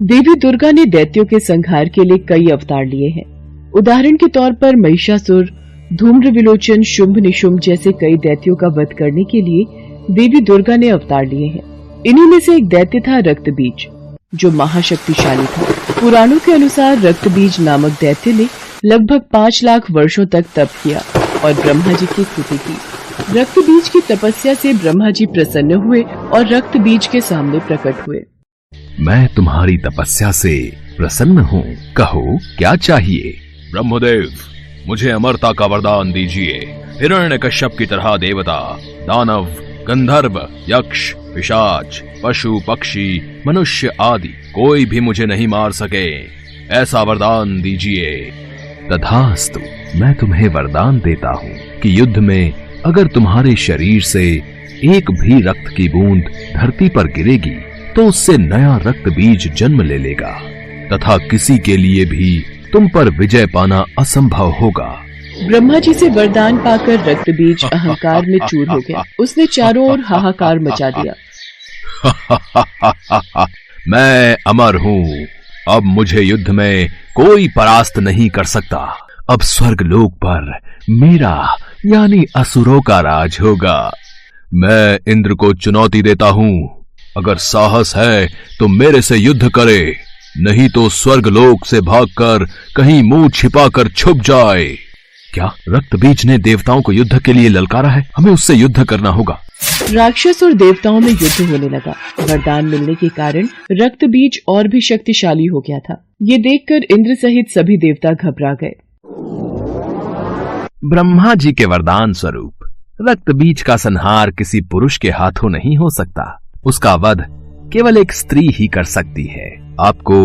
देवी दुर्गा ने दैत्यों के संहार के लिए कई अवतार लिए हैं। उदाहरण के तौर पर महिषासुर, धूम्र विलोचन, शुंभ निशुंभ जैसे कई दैत्यों का वध करने के लिए देवी दुर्गा ने अवतार लिए हैं। इन्हीं में से एक दैत्य था रक्तबीज, जो महाशक्तिशाली था। पुराणों के अनुसार रक्तबीज नामक दैत्य ने लगभग 5 लाख वर्षों तक तप किया और ब्रह्मा जी की स्तुति की। रक्तबीज की तपस्या से ब्रह्मा जी प्रसन्न हुए और रक्तबीज के सामने प्रकट हुए। मैं तुम्हारी तपस्या से प्रसन्न हूँ, कहो क्या चाहिए। ब्रह्मदेव, मुझे अमरता का वरदान दीजिए। हिरण्यकश्यप की तरह देवता, दानव, गंधर्व, यक्ष, पिशाच, पशु, पक्षी, मनुष्य आदि कोई भी मुझे नहीं मार सके, ऐसा वरदान दीजिए। तथास्तु, मैं तुम्हें वरदान देता हूँ कि युद्ध में अगर तुम्हारे शरीर से एक भी रक्त की बूंद धरती पर गिरेगी तो उससे नया रक्त बीज जन्म ले लेगा तथा किसी के लिए भी तुम पर विजय पाना असंभव होगा। ब्रह्मा जी से वरदान पाकर रक्तबीज अहंकार में चूर हो गया। उसने चारों ओर हाहाकार मचा दिया। मैं अमर हूँ, अब मुझे युद्ध में कोई परास्त नहीं कर सकता। अब स्वर्ग लोक पर मेरा यानी असुरों का राज होगा। मैं इंद्र को चुनौती देता हूँ, अगर साहस है तो मेरे से युद्ध करे, नहीं तो स्वर्ग लोक से भागकर कहीं मुंह छिपाकर छुप जाए। क्या रक्तबीज ने देवताओं को युद्ध के लिए ललकारा है? हमें उससे युद्ध करना होगा। राक्षस और देवताओं में युद्ध होने लगा। वरदान मिलने के कारण रक्तबीज और भी शक्तिशाली हो गया था। ये देखकर इंद्र सहित सभी देवता घबरा गए। ब्रह्मा जी के वरदान स्वरूप रक्तबीज का संहार किसी पुरुष के हाथों नहीं हो सकता। उसका वध केवल एक स्त्री ही कर सकती है। आपको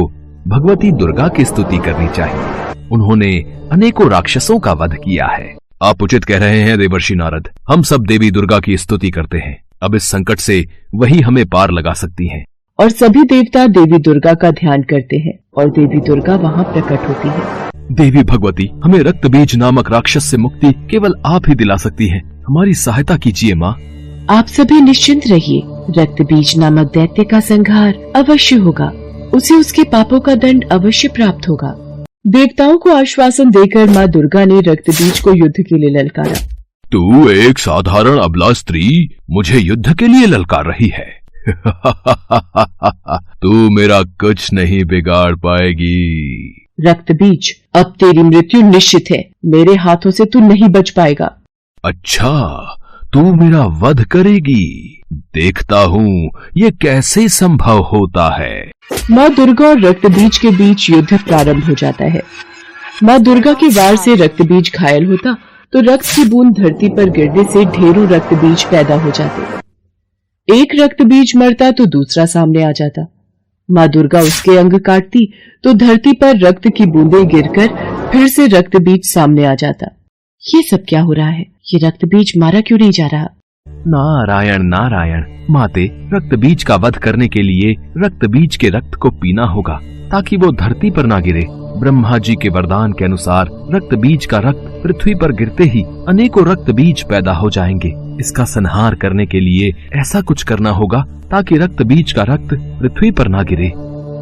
भगवती दुर्गा की स्तुति करनी चाहिए। उन्होंने अनेकों राक्षसों का वध किया है। आप उचित कह रहे हैं देवर्षि नारद। हम सब देवी दुर्गा की स्तुति करते हैं। अब इस संकट से वही हमें पार लगा सकती हैं। और सभी देवता देवी दुर्गा का ध्यान करते हैं और देवी दुर्गा वहाँ प्रकट होती है। देवी भगवती, हमें रक्तबीज नामक राक्षस से मुक्ति केवल आप ही दिला सकती हैं। हमारी सहायता कीजिए माँ। आप सभी निश्चिंत रहिए, रक्तबीज नामक दैत्य का संहार अवश्य होगा। उसे उसके पापों का दंड अवश्य प्राप्त होगा। देवताओं को आश्वासन देकर माँ दुर्गा ने रक्तबीज को युद्ध के लिए ललकारा। तू एक साधारण अबला स्त्री मुझे युद्ध के लिए ललकार रही है। तू मेरा कुछ नहीं बिगाड़ पाएगी। रक्तबीज, अब तेरी मृत्यु निश्चित है। मेरे हाथों से तू नहीं बच पाएगा। अच्छा, तू मेरा वध करेगी? देखता हूँ ये कैसे संभव होता है। माँ दुर्गा और रक्तबीज के बीच युद्ध प्रारंभ हो जाता है। माँ दुर्गा के वार से रक्तबीज घायल होता तो रक्त की बूंद धरती पर गिरने से ढेरों रक्तबीज पैदा हो जाते। एक रक्तबीज मरता तो दूसरा सामने आ जाता। माँ दुर्गा उसके अंग काटती तो धरती पर रक्त की बूंदें गिरकर फिर से रक्तबीज सामने आ जाता। ये सब क्या हो रहा है? ये रक्तबीज मारा क्यों नहीं जा रहा? नारायण नारायण। माते, रक्तबीज का वध करने के लिए रक्तबीज के रक्त को पीना होगा ताकि वो धरती पर ना गिरे। ब्रह्मा जी के वरदान के अनुसार रक्तबीज का रक्त पृथ्वी पर गिरते ही अनेकों रक्तबीज पैदा हो जाएंगे। इसका संहार करने के लिए ऐसा कुछ करना होगा ताकि रक्तबीज का रक्त पृथ्वी पर ना गिरे।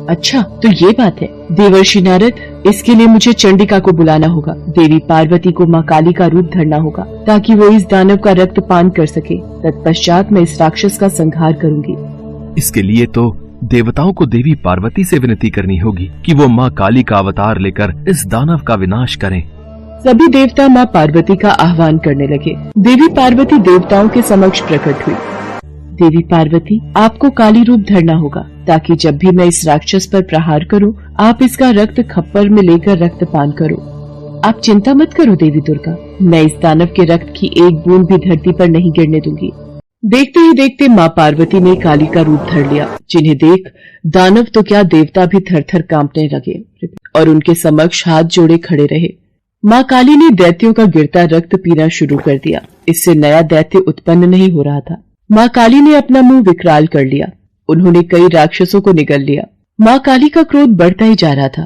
अच्छा, तो ये बात है। देवर्षि नारद, इसके लिए मुझे चंडिका को बुलाना होगा। देवी पार्वती को माँ काली का रूप धरना होगा ताकि वो इस दानव का रक्त पान कर सके। तत्पश्चात मैं इस राक्षस का संहार करूंगी। इसके लिए तो देवताओं को देवी पार्वती से विनती करनी होगी कि वो माँ काली का अवतार लेकर इस दानव का विनाश करें। सभी देवता माँ पार्वती का आह्वान करने लगे। देवी पार्वती देवताओं के समक्ष प्रकट हुई। देवी पार्वती, आपको काली रूप धरना होगा ताकि जब भी मैं इस राक्षस पर प्रहार करूं, आप इसका रक्त खप्पर में लेकर रक्तपान करो। आप चिंता मत करो देवी दुर्गा, मैं इस दानव के रक्त की एक बूंद भी धरती पर नहीं गिरने दूंगी। देखते ही देखते माँ पार्वती ने काली का रूप धर लिया, जिन्हें देख दानव तो क्या देवता भी थर थर कांपने लगे और उनके समक्ष हाथ जोड़े खड़े रहे। माँ काली ने दैत्यों का गिरता रक्त पीना शुरू कर दिया। इससे नया दैत्य उत्पन्न नहीं हो रहा था। माँ काली ने अपना मुंह विकराल कर लिया। उन्होंने कई राक्षसों को निगल लिया। माँ काली का क्रोध बढ़ता ही जा रहा था।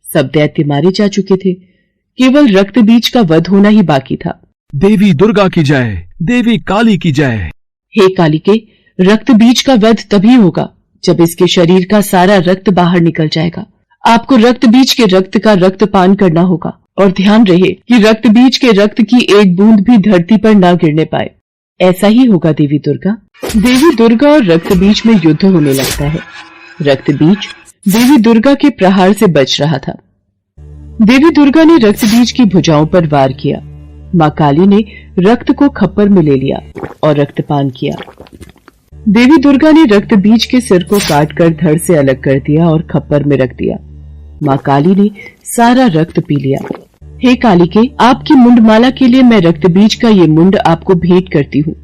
सब दैत्य मारे जा चुके थे, केवल रक्तबीज का वध होना ही बाकी था। देवी दुर्गा की जय, देवी काली की जय। हे कालिके, रक्तबीज का वध तभी होगा जब इसके शरीर का सारा रक्त बाहर निकल जाएगा, आपको रक्त बीज के रक्त का रक्तपान करना होगा और ध्यान रहे कि रक्त बीज के रक्त की एक बूंद भी धरती पर न गिरने पाए। ऐसा ही होगा देवी दुर्गा। देवी दुर्गा और रक्त बीज में युद्ध होने लगता है। रक्त बीज देवी दुर्गा के प्रहार से बच रहा था। देवी दुर्गा ने रक्त बीज की भुजाओं पर वार किया। माँ काली ने रक्त को खप्पर में ले लिया और रक्तपान किया। देवी दुर्गा ने रक्त बीज के सिर को काटकर धड़ से अलग कर दिया और खप्पर में रख दिया। माँ काली ने सारा रक्त पी लिया। हे कालिके, आपकी मुंडमाला के लिए मैं रक्त बीज का ये मुंड आपको भेंट करती हूँ।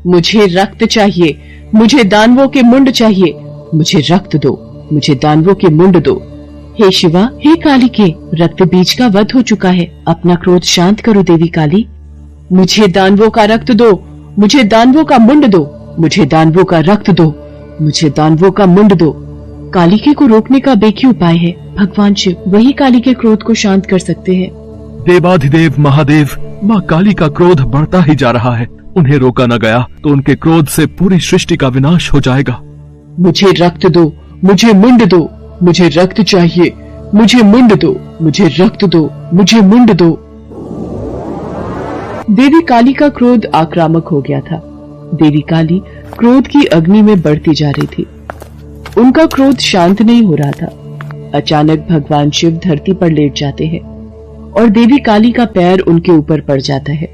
मुझे रक्त चाहिए, मुझे दानवों के मुंड चाहिए, मुझे रक्त दो, मुझे दानवों के मुंड दो। हे शिवा, हे कालिके, रक्त बीज का वध हो चुका है, अपना क्रोध शांत करो देवी काली। मुझे दानवों का रक्त दो, मुझे दानवों का मुंड दो, मुझे दानवों का रक्त दो, मुझे दानवों का मुंड दो। कालिके को रोकने का एक ही उपाय है, भगवान शिव, वही काली के क्रोध को शांत कर सकते हैं। देवाधिदेव महादेव, माँ काली का क्रोध बढ़ता ही जा रहा है। उन्हें रोका न गया तो उनके क्रोध से पूरी सृष्टि का विनाश हो जाएगा। मुझे रक्त दो, मुझे मुंड दो, मुझे रक्त चाहिए, मुझे मुंड दो, मुझे रक्त दो, मुझे मुंड दो। देवी काली का क्रोध आक्रामक हो गया था। देवी काली क्रोध की अग्नि में बढ़ती जा रही थी। उनका क्रोध शांत नहीं हो रहा था। अचानक भगवान शिव धरती पर लेट जाते हैं और देवी काली का पैर उनके ऊपर पड़ जाता है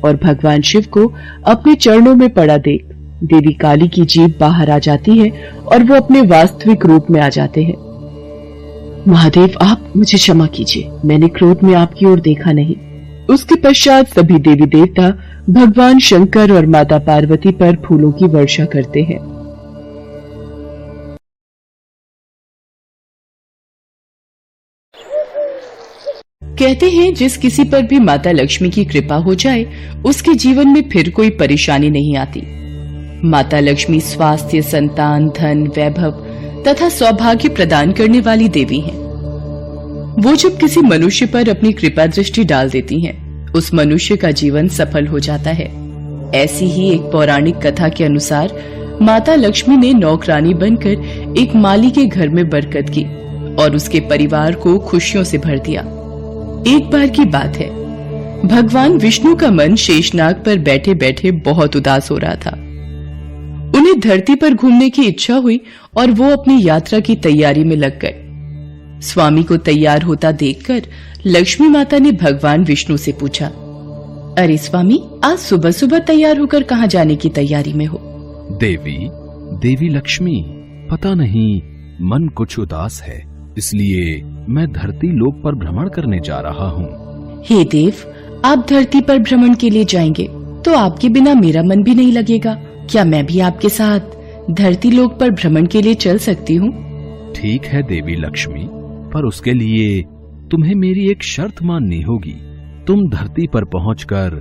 और भगवान शिव को अपने चरणों में पड़ा देख देवी काली की जीभ बाहर आ जाती है और वो अपने वास्तविक रूप में आ जाते हैं। महादेव, आप मुझे क्षमा कीजिए, मैंने क्रोध में आपकी ओर देखा नहीं। उसके पश्चात सभी देवी देवता भगवान शंकर और माता पार्वती पर फूलों की वर्षा करते हैं। कहते हैं जिस किसी पर भी माता लक्ष्मी की कृपा हो जाए उसके जीवन में फिर कोई परेशानी नहीं आती। माता लक्ष्मी स्वास्थ्य, संतान, धन, वैभव तथा सौभाग्य प्रदान करने वाली देवी हैं। वो जब किसी मनुष्य पर अपनी कृपा दृष्टि डाल देती हैं, उस मनुष्य का जीवन सफल हो जाता है। ऐसी ही एक पौराणिक कथा के अनुसार माता लक्ष्मी ने नौकरानी बनकर एक माली के घर में बरकत की और उसके परिवार को खुशियों से भर दिया। एक बार की बात है, भगवान विष्णु का मन शेषनाग पर बैठे बैठे बहुत उदास हो रहा था। उन्हें धरती पर घूमने की इच्छा हुई और वो अपनी यात्रा की तैयारी में लग गए। स्वामी को तैयार होता देखकर लक्ष्मी माता ने भगवान विष्णु से पूछा, अरे स्वामी, आज सुबह सुबह तैयार होकर कहाँ जाने की तैयारी में हो? देवी लक्ष्मी, पता नहीं मन कुछ उदास है, इसलिए मैं धरती लोक पर भ्रमण करने जा रहा हूँ। हे देव, आप धरती पर भ्रमण के लिए जाएंगे तो आपके बिना मेरा मन भी नहीं लगेगा। क्या मैं भी आपके साथ धरती लोक पर भ्रमण के लिए चल सकती हूँ? ठीक है देवी लक्ष्मी, पर उसके लिए तुम्हें मेरी एक शर्त माननी होगी। तुम धरती पर पहुंचकर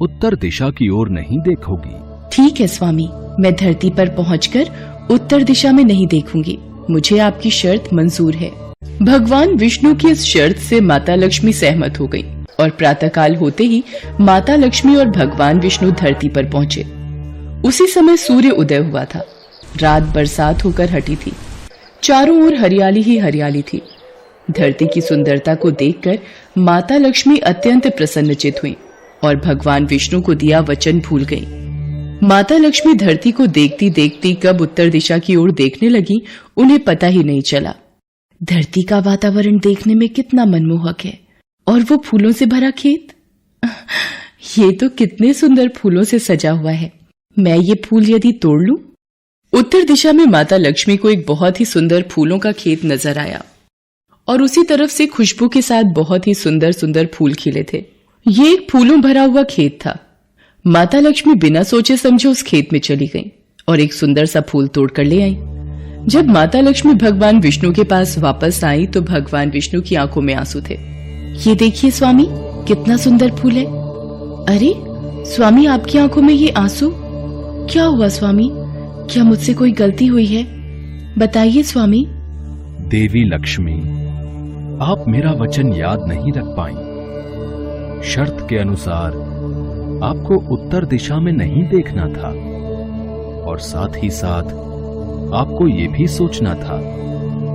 उत्तर दिशा की ओर नहीं देखोगी। ठीक है स्वामी, मैं धरती पर पहुंचकर उत्तर दिशा में नहीं देखूंगी। मुझे आपकी शर्त मंजूर है। भगवान विष्णु की इस शर्त से माता लक्ष्मी सहमत हो गई और प्रातःकाल होते ही माता लक्ष्मी और भगवान विष्णु धरती पर पहुंचे। उसी समय सूर्य उदय हुआ था। रात बरसात होकर हटी थी। चारों ओर हरियाली ही हरियाली थी। धरती की सुंदरता को देखकर माता लक्ष्मी अत्यंत प्रसन्नचित हुई और भगवान विष्णु को दिया वचन भूल गई। माता लक्ष्मी धरती को देखती देखती कब उत्तर दिशा की ओर देखने लगी, उन्हें पता ही नहीं चला। धरती का वातावरण देखने में कितना मनमोहक है और वो फूलों से भरा खेत। ये तो कितने सुंदर फूलों से सजा हुआ है। मैं ये फूल यदि तोड़ लूं? उत्तर दिशा में माता लक्ष्मी को एक बहुत ही सुंदर फूलों का खेत नजर आया और उसी तरफ से खुशबू के साथ बहुत ही सुंदर सुंदर फूल खिले थे। ये एक फूलों भरा हुआ खेत था। माता लक्ष्मी बिना सोचे समझे उस खेत में चली गई और एक सुंदर सा फूल तोड़कर ले आई। जब माता लक्ष्मी भगवान विष्णु के पास वापस आई तो भगवान विष्णु की आंखों में आंसू थे। ये देखिए स्वामी, कितना सुंदर फूल है। अरे स्वामी, आपकी आंखों में ये आंसू क्या हुआ? स्वामी, क्या मुझसे कोई गलती हुई है? बताइए स्वामी। देवी लक्ष्मी, आप मेरा वचन याद नहीं रख पाई। शर्त के अनुसार आपको उत्तर दिशा में नहीं देखना था और साथ ही साथ आपको ये भी सोचना था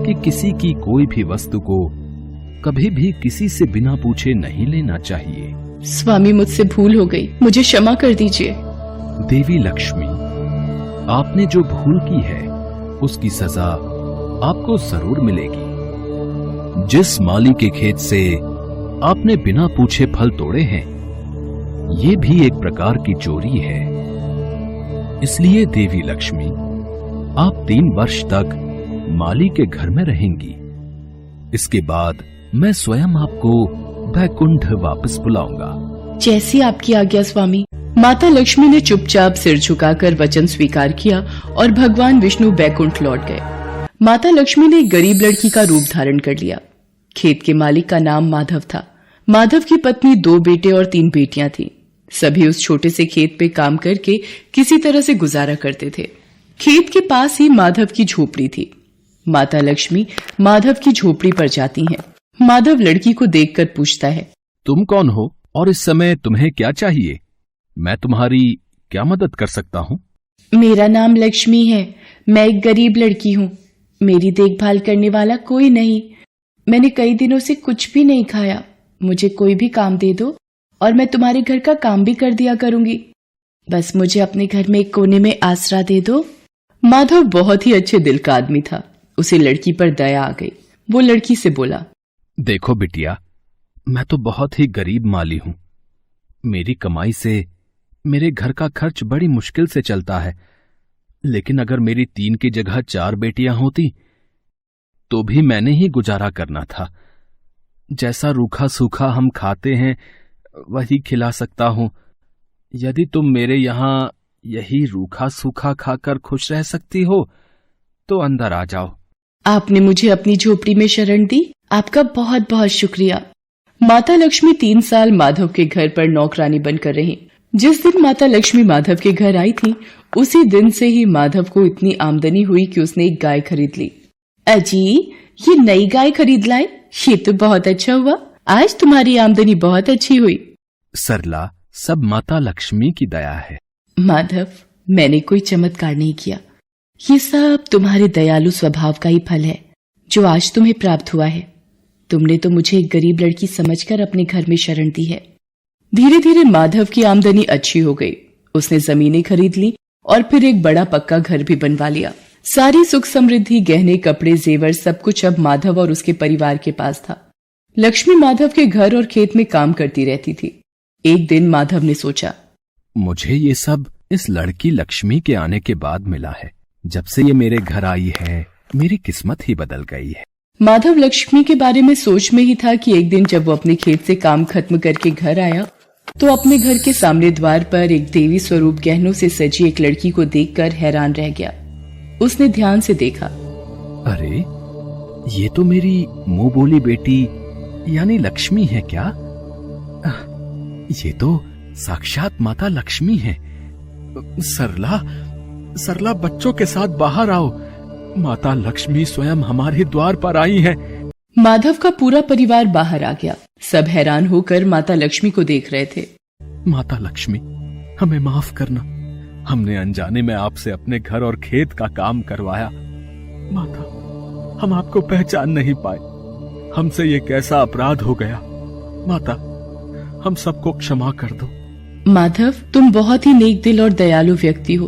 कि किसी की कोई भी वस्तु को कभी भी किसी से बिना पूछे नहीं लेना चाहिए। स्वामी, मुझसे भूल हो गई, मुझे क्षमा कर दीजिए। देवी लक्ष्मी, आपने जो भूल की है उसकी सजा आपको जरूर मिलेगी। जिस माली के खेत से आपने बिना पूछे फल तोड़े हैं, ये भी एक प्रकार की चोरी है। इसलिए देवी लक्ष्मी, आप 3 वर्ष तक माली के घर में रहेंगी। इसके बाद मैं स्वयं आपको वैकुंठ वापस बुलाऊंगा। जैसी आपकी आज्ञा स्वामी। माता लक्ष्मी ने चुपचाप सिर झुकाकर वचन स्वीकार किया और भगवान विष्णु वैकुंठ लौट गए। माता लक्ष्मी ने एक गरीब लड़की का रूप धारण कर लिया। खेत के मालिक का नाम माधव था। माधव की पत्नी 2 बेटे और 3 बेटियां थीं। सभी उस छोटे से खेत पे काम करके किसी तरह से गुजारा करते थे। खेत के पास ही माधव की झोपड़ी थी। माता लक्ष्मी माधव की झोपड़ी पर जाती हैं। माधव लड़की को देखकर पूछता है, तुम कौन हो और इस समय तुम्हें क्या चाहिए? मैं तुम्हारी क्या मदद कर सकता हूँ? मेरा नाम लक्ष्मी है। मैं एक गरीब लड़की हूँ। मेरी देखभाल करने वाला कोई नहीं। मैंने कई दिनों से कुछ भी नहीं खाया। मुझे कोई भी काम दे दो और मैं तुम्हारे घर का काम भी कर दिया करूंगी। बस मुझे अपने घर में एक कोने में आसरा दे दो। माधव बहुत ही अच्छे दिल का आदमी था। उसे लड़की पर दया आ गई। वो लड़की से बोला, देखो बिटिया, मैं तो बहुत ही गरीब माली हूं। मेरी कमाई से मेरे घर का खर्च बड़ी मुश्किल से चलता है। लेकिन अगर मेरी 3 की जगह 4 बेटियां होती तो भी मैंने ही गुजारा करना था। जैसा रूखा सूखा हम खाते हैं वही खिला सकता हूं। यदि तुम मेरे यहां यही रूखा सूखा खाकर खुश रह सकती हो तो अंदर आ जाओ। आपने मुझे अपनी झोपड़ी में शरण दी। आपका बहुत बहुत शुक्रिया। माता लक्ष्मी 3 साल माधव के घर पर नौकरानी बनकर रही। जिस दिन माता लक्ष्मी माधव के घर आई थी, उसी दिन से ही माधव को इतनी आमदनी हुई कि उसने एक गाय खरीद ली। अजी, ये नई गाय खरीद लाए? ये तो बहुत अच्छा हुआ। आज तुम्हारी आमदनी बहुत अच्छी हुई। सरला, सब माता लक्ष्मी की दया है। माधव, मैंने कोई चमत्कार नहीं किया। ये सब तुम्हारे दयालु स्वभाव का ही फल है जो आज तुम्हें प्राप्त हुआ है। तुमने तो मुझे एक गरीब लड़की समझकर अपने घर में शरण दी है। धीरे धीरे माधव की आमदनी अच्छी हो गई। उसने जमीनें खरीद ली और फिर एक बड़ा पक्का घर भी बनवा लिया। सारी सुख समृद्धि, गहने, कपड़े, जेवर, सब कुछ अब माधव और उसके परिवार के पास था। लक्ष्मी माधव के घर और खेत में काम करती रहती थी। एक दिन माधव ने सोचा, मुझे ये सब इस लड़की लक्ष्मी के आने के बाद मिला है। जब से ये मेरे घर आई है, मेरी किस्मत ही बदल गई है। माधव लक्ष्मी के बारे में सोच में ही था कि एक दिन जब वो अपने खेत से काम खत्म करके घर आया तो अपने घर के सामने द्वार पर एक देवी स्वरूप गहनों से सजी एक लड़की को देखकर हैरान रह गया। उसने ध्यान से देखा। अरे, ये तो मेरी मुंह बोली बेटी यानी लक्ष्मी है क्या? ये तो साक्षात माता लक्ष्मी है। सरला, सरला, बच्चों के साथ बाहर आओ। माता लक्ष्मी स्वयं हमारे द्वार पर आई है। माधव का पूरा परिवार बाहर आ गया। सब हैरान होकर माता लक्ष्मी को देख रहे थे। माता लक्ष्मी, हमें माफ करना। हमने अनजाने में आपसे अपने घर और खेत का काम करवाया। माता, हम आपको पहचान नहीं पाए। हमसे ये कैसा अपराध हो गया। माता, हम सबको क्षमा कर दो। माधव, तुम बहुत ही नेक दिल और दयालु व्यक्ति हो।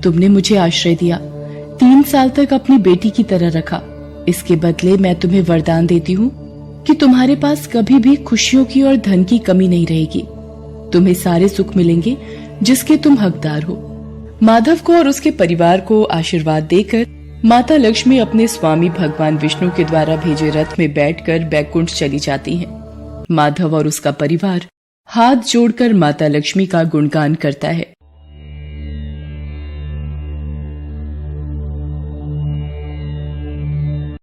तुमने मुझे आश्रय दिया, 3 साल तक अपनी बेटी की तरह रखा। इसके बदले मैं तुम्हें वरदान देती हूँ कि तुम्हारे पास कभी भी खुशियों की और धन की कमी नहीं रहेगी। तुम्हें सारे सुख मिलेंगे जिसके तुम हकदार हो। माधव को और उसके परिवार को आशीर्वाद देकर माता लक्ष्मी अपने स्वामी भगवान विष्णु के द्वारा भेजे रथ में बैठकर बैकुंठ चली जाती हैं। माधव और उसका परिवार हाथ जोड़कर माता लक्ष्मी का गुणगान करता है।